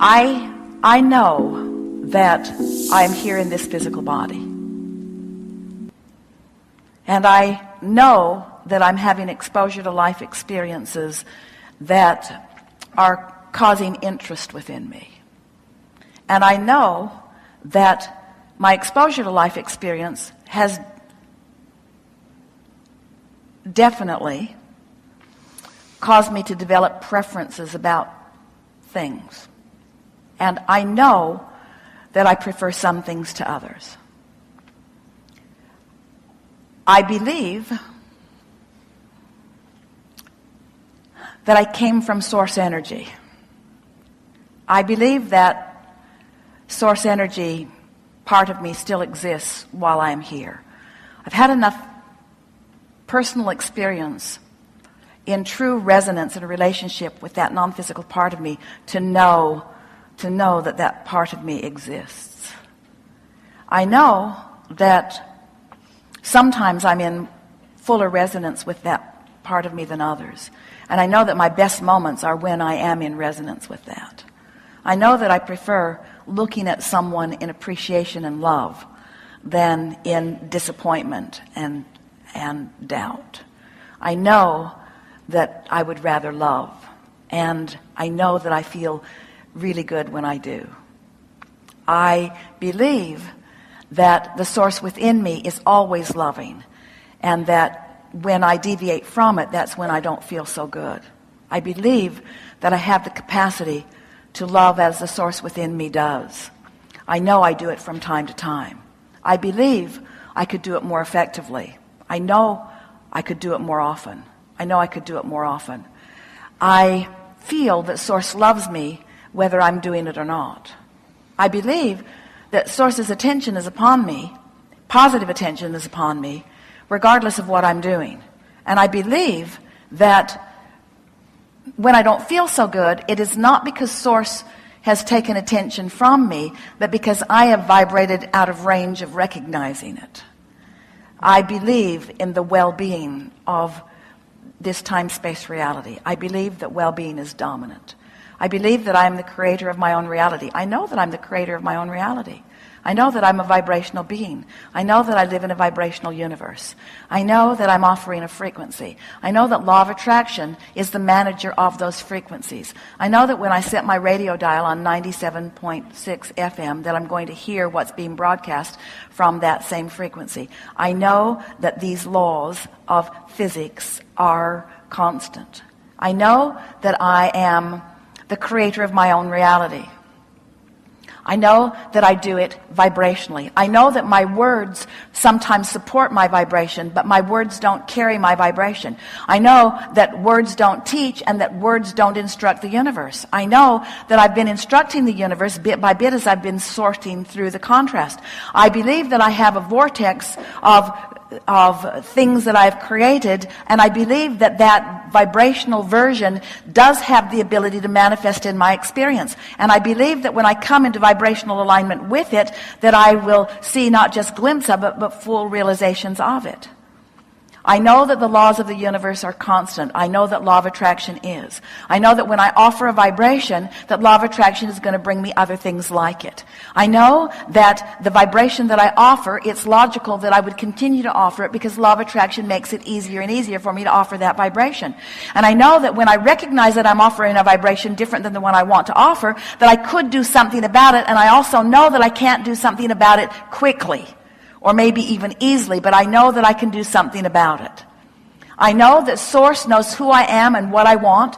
I know that I am here in this physical body. And I know that I'm having exposure to life experiences that are causing interest within me. And I know that my exposure to life experience has definitely caused me to develop preferences about things. And I know that I prefer some things to others. I believe that I came from source energy. I believe that source energy, part of me, still exists while I am here. I've had enough personal experience in true resonance in a relationship with that non-physical part of me to know that that part of me exists. I know that sometimes I'm in fuller resonance with that part of me than others. And I know that my best moments are when I am in resonance with that. I know that I prefer looking at someone in appreciation and love than in disappointment and doubt. I know that I would rather love, and I know that I feel really good when I do. I believe that the source within me is always loving, and that when I deviate from it, that's when I don't feel so good. I believe that I have the capacity to love as the source within me does. I know I do it from time to time. I believe I could do it more effectively. I know I could do it more often. I know I could do it more often. I feel that source loves me whether I'm doing it or not. I believe that source's attention is upon me, positive attention is upon me, regardless of what I'm doing. And I believe that when I don't feel so good, it is not because source has taken attention from me, but because I have vibrated out of range of recognizing it. I believe in the well-being of this time-space reality. I believe that well-being is dominant. I believe that I am the creator of my own reality. I know that I'm the creator of my own reality. I know that I'm a vibrational being. I know that I live in a vibrational universe. I know that I'm offering a frequency. I know that law of attraction is the manager of those frequencies. I know that when I set my radio dial on 97.6 FM that I'm going to hear what's being broadcast from that same frequency. I know that these laws of physics are constant. I know that I am the creator of my own reality. I know that I do it vibrationally. I know that my words sometimes support my vibration, but my words don't carry my vibration. I know that words don't teach and that words don't instruct the universe. I know that I've been instructing the universe bit by bit as I've been sorting through the contrast. I believe that I have a vortex of things that I've created, and I believe that that vibrational version does have the ability to manifest in my experience. And I believe that when I come into vibrational alignment with it, that I will see not just glimpse of it, but full realizations of it. I know that the laws of the universe are constant. I know that law of attraction is. I know that when I offer a vibration, that law of attraction is going to bring me other things like it. I know that the vibration that I offer, it's logical that I would continue to offer it because law of attraction makes it easier and easier for me to offer that vibration. And I know that when I recognize that I'm offering a vibration different than the one I want to offer, that I could do something about it, and I also know that I can't do something about it quickly. Or maybe even easily, but I know that I can do something about it. I know that source knows who I am and what I want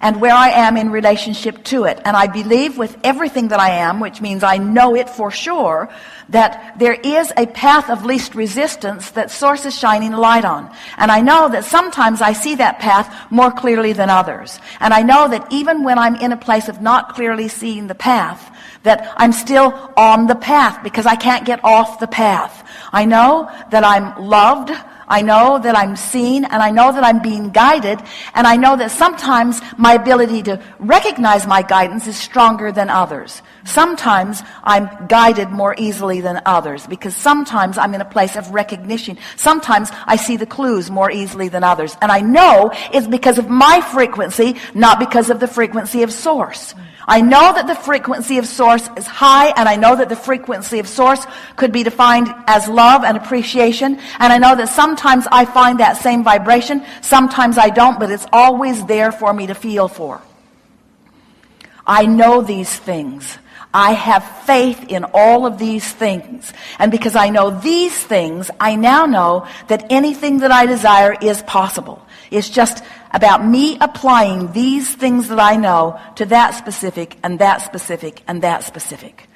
and where I am in relationship to it. And I believe with everything that I am, which means I know it for sure, that there is a path of least resistance that source is shining a light on. And I know that sometimes I see that path more clearly than others. And I know that even when I'm in a place of not clearly seeing the path, that I'm still on the path because I can't get off the path. I know that I'm loved. I know that I'm seen, and I know that I'm being guided, and I know that sometimes my ability to recognize my guidance is stronger than others. Sometimes I'm guided more easily than others, because sometimes I'm in a place of recognition. Sometimes I see the clues more easily than others. And I know it's because of my frequency, not because of the frequency of Source. I know that the frequency of Source is high, and I know that the frequency of Source could be defined as love and appreciation, and I know that sometimes I find that same vibration, sometimes I don't, but it's always there for me to feel for. I know these things. I have faith in all of these things, and because I know these things, I now know that anything that I desire is possible. It's just about me applying these things that I know to that specific and that specific and that specific.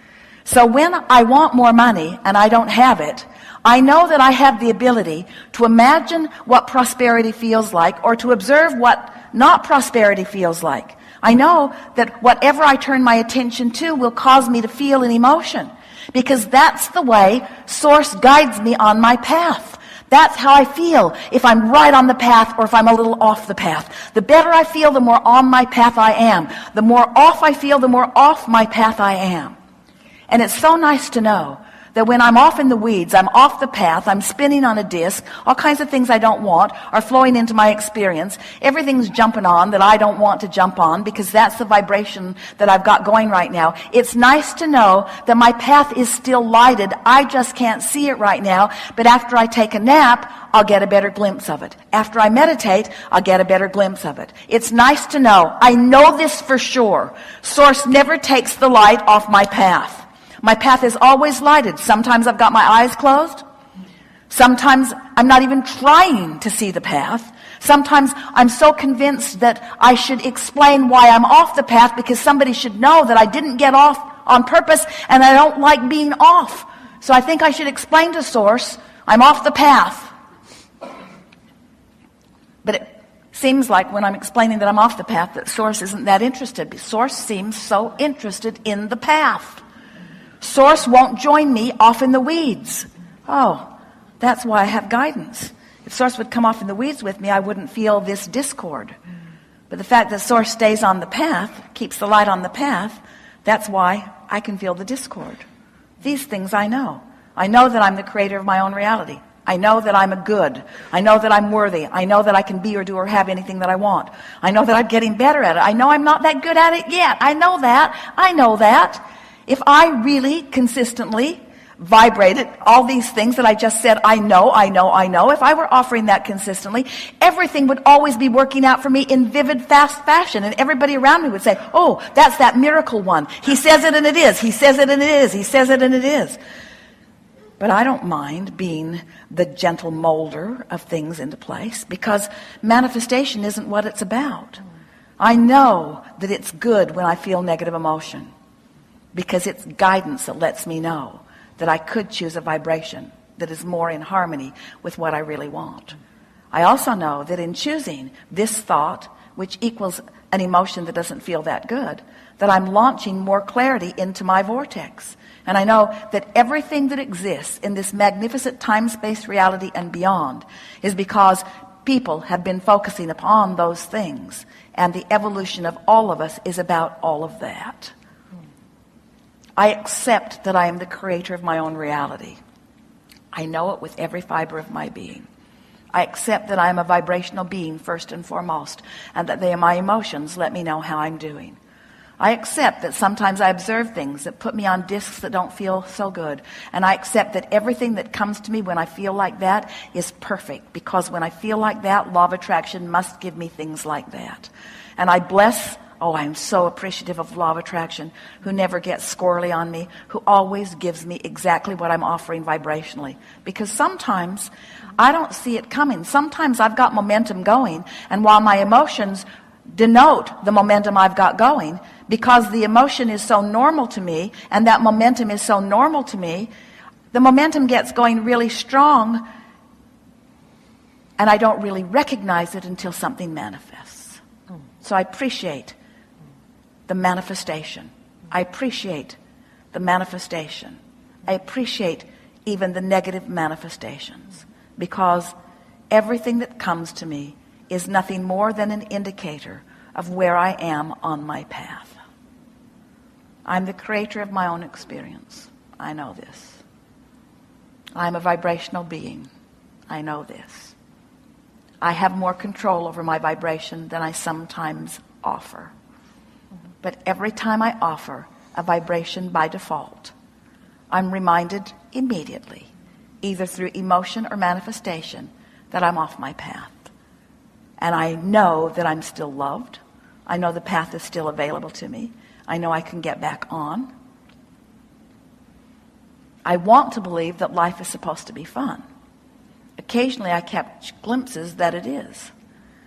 So when I want more money and I don't have it, I know that I have the ability to imagine what prosperity feels like, or to observe what not prosperity feels like. I know that whatever I turn my attention to will cause me to feel an emotion, because that's the way Source guides me on my path. That's how I feel if I'm right on the path or if I'm a little off the path. The better I feel, the more on my path I am. The more off I feel, the more off my path I am. And it's so nice to know that when I'm off in the weeds, I'm off the path, I'm spinning on a disc, all kinds of things I don't want are flowing into my experience. Everything's jumping on that I don't want to jump on, because that's the vibration that I've got going right now. It's nice to know that my path is still lighted. I just can't see it right now, but after I take a nap, I'll get a better glimpse of it. After I meditate, I'll get a better glimpse of it. It's nice to know. I know this for sure. Source never takes the light off my path. My path is always lighted. Sometimes I've got my eyes closed. Sometimes I'm not even trying to see the path. Sometimes I'm so convinced that I should explain why I'm off the path, because somebody should know that I didn't get off on purpose and I don't like being off. So I think I should explain to Source I'm off the path. But it seems like when I'm explaining that I'm off the path, that Source isn't that interested. Source seems so interested in the path. Source won't join me off in the weeds. Oh, that's why I have guidance. If Source would come off in the weeds with me, I wouldn't feel this discord. But the fact that Source stays on the path, keeps the light on the path, that's why I can feel the discord. These things I know. I know that I'm the creator of my own reality. I know that I'm a good. I know that I'm worthy. I know that I can be or do or have anything that I want. I know that I'm getting better at it. I know I'm not that good at it yet. I know that. I know that. If I really consistently vibrated all these things that I just said, I know, if I were offering that consistently, everything would always be working out for me in vivid, fast fashion. And everybody around me would say, oh, that's that miracle one. He says it and it is. He says it and it is. He says it and it is. But I don't mind being the gentle molder of things into place, because manifestation isn't what it's about. I know that it's good when I feel negative emotion, because it's guidance that lets me know that I could choose a vibration that is more in harmony with what I really want. I also know that in choosing this thought, which equals an emotion that doesn't feel that good, that I'm launching more clarity into my vortex. And I know that everything that exists in this magnificent time-space reality and beyond is because people have been focusing upon those things. And the evolution of all of us is about all of that. I accept that I am the creator of my own reality. I know it with every fiber of my being. I accept that I am a vibrational being first and foremost, and that my emotions let me know how I'm doing. I accept that sometimes I observe things that put me on discs that don't feel so good. And I accept that everything that comes to me when I feel like that is perfect, because when I feel like that, law of attraction must give me things like that. And I bless. Oh, I'm so appreciative of law of attraction, who never gets squirrely on me, who always gives me exactly what I'm offering vibrationally. Because sometimes I don't see it coming. Sometimes I've got momentum going, and while my emotions denote the momentum I've got going, because the emotion is so normal to me, and that momentum is so normal to me, the momentum gets going really strong, and I don't really recognize it until something manifests. So I appreciate the manifestation. I appreciate the manifestation. I appreciate even the negative manifestations, because Everything that comes to me is nothing more than an indicator of where I am on my path. I'm the creator of my own experience. I know this. I'm a vibrational being. I know this. I have more control over my vibration than I sometimes offer. But every time I offer a vibration by default, I'm reminded immediately, either through emotion or manifestation, that I'm off my path. And I know that I'm still loved. I know the path is still available to me. I know I can get back on. I want to believe that life is supposed to be fun. Occasionally I catch glimpses that it is.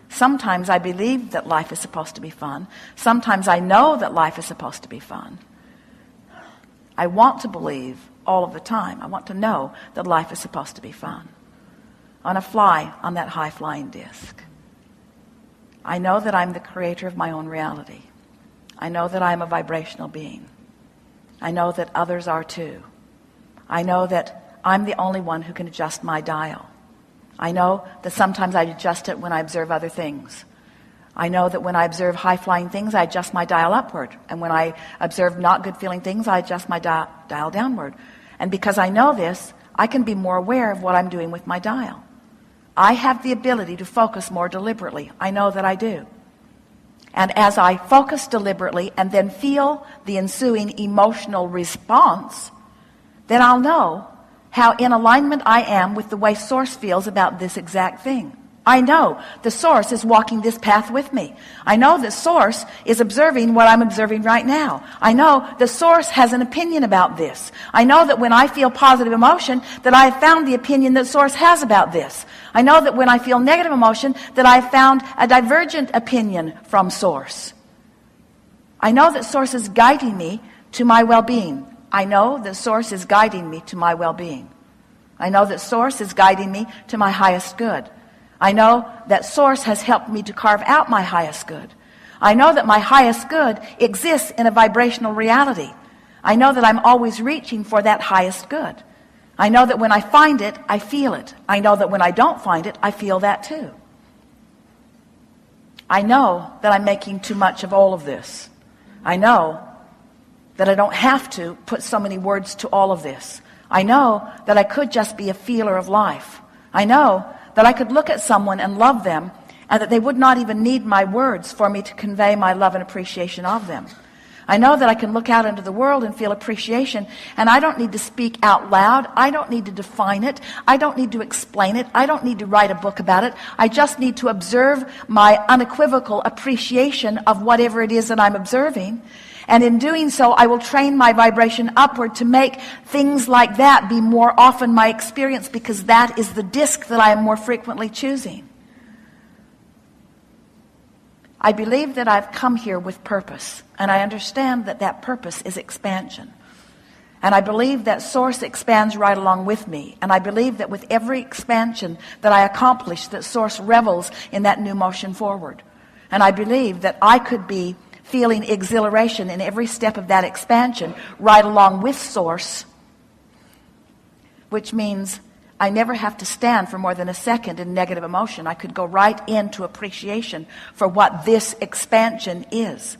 Sometimes I believe that life is supposed to be fun. Sometimes I know that life is supposed to be fun. I want to believe all of the time. I want to know that life is supposed to be fun. I want to fly on that high-flying disc. I know that I'm the creator of my own reality. I know that I am a vibrational being. I know that others are too. I know that I'm the only one who can adjust my dial. I know that sometimes I adjust it when I observe other things. I know that when I observe high-flying things, I adjust my dial upward. And when I observe not good-feeling things, I adjust my dial downward. And because I know this, I can be more aware of what I'm doing with my dial. I have the ability to focus more deliberately. I know that I do. And as I focus deliberately and then feel the ensuing emotional response, then I'll know how in alignment I am with the way Source feels about this exact thing. I know the Source is walking this path with me. I know that Source is observing what I'm observing right now. I know the Source has an opinion about this. I know that when I feel positive emotion, that I have found the opinion that Source has about this. I know that when I feel negative emotion, that I have found a divergent opinion from Source. I know that Source is guiding me to my well-being. I know that Source is guiding me to my well-being. I know that Source is guiding me to my highest good. I know that Source has helped me to carve out my highest good. I know that my highest good exists in a vibrational reality. I know that I'm always reaching for that highest good. I know that when I find it, I feel it. I know that when I don't find it, I feel that too. I know that I'm making too much of all of this. I know that I don't have to put so many words to all of this. I know that I could just be a feeler of life. I know that I could look at someone and love them, and that they would not even need my words for me to convey my love and appreciation of them. I know that I can look out into the world and feel appreciation, and I don't need to speak out loud. I don't need to define it. I don't need to explain it. I don't need to write a book about it. I just need to observe my unequivocal appreciation of whatever it is that I'm observing. And in doing so, I will train my vibration upward to make things like that be more often my experience, because that is the disc that I am more frequently choosing. I believe that I've come here with purpose, and I understand that that purpose is expansion. And I believe that Source expands right along with me. And I believe that with every expansion that I accomplish, that Source revels in that new motion forward. And I believe that I could be feeling exhilaration in every step of that expansion right along with Source, which means I never have to stand for more than a second in negative emotion. I could go right into appreciation for what this expansion is.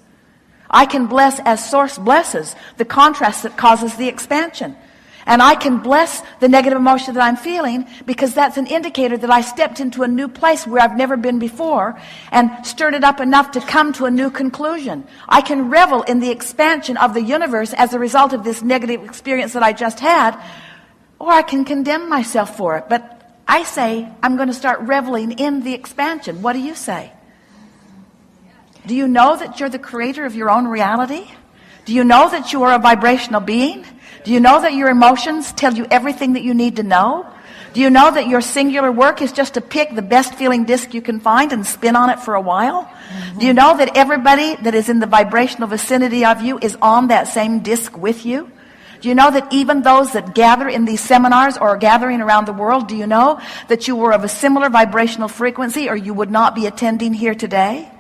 I can bless as Source blesses the contrast that causes the expansion. And I can bless the negative emotion that I'm feeling, because that's an indicator that I stepped into a new place where I've never been before and stirred it up enough to come to a new conclusion. I can revel in the expansion of the universe as a result of this negative experience that I just had, or I can condemn myself for it. But I say I'm going to start reveling in the expansion. What do you say? Do you know that you're the creator of your own reality? Do you know that you are a vibrational being? Do you know that your emotions tell you everything that you need to know? Do you know that your singular work is just to pick the best feeling disc you can find and spin on it for a while? Do you know that everybody that is in the vibrational vicinity of you is on that same disc with you? Do you know that even those that gather in these seminars or are gathering around the world, do you know that you were of a similar vibrational frequency, or you would not be attending here today?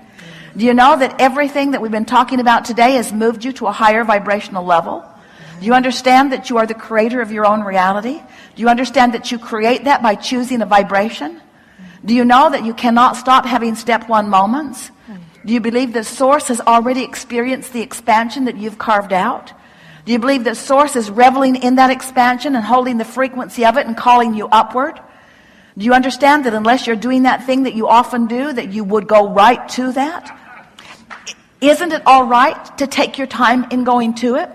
Do you know that everything that we've been talking about today has moved you to a higher vibrational level? Do you understand that you are the creator of your own reality? Do you understand that you create that by choosing a vibration? Do you know that you cannot stop having step one moments? Do you believe that Source has already experienced the expansion that you've carved out? Do you believe that Source is reveling in that expansion and holding the frequency of it and calling you upward? Do you understand that unless you're doing that thing that you often do, that you would go right to that? Isn't it all right to take your time in going to it?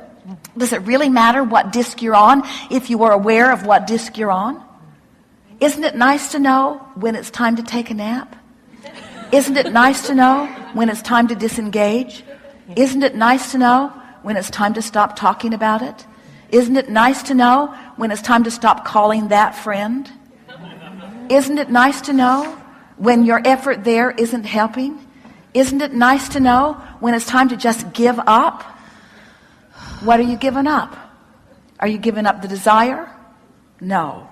Does it really matter what disc you're on if you are aware of what disc you're on? Isn't it nice to know when it's time to take a nap? Isn't it nice to know when it's time to disengage? Isn't it nice to know when it's time to stop talking about it? Isn't it nice to know when it's time to stop calling that friend? Isn't it nice to know when your effort there isn't helping? Isn't it nice to know when it's time to just give up? What are you giving up? Are you giving up the desire? No.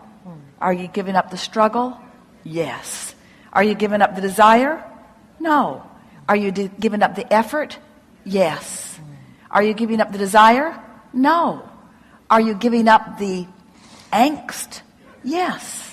Are you giving up the struggle? Yes. Are you giving up the desire? No. Are you giving up the effort? Yes. Are you giving up the desire? No. Are you giving up the angst? Yes.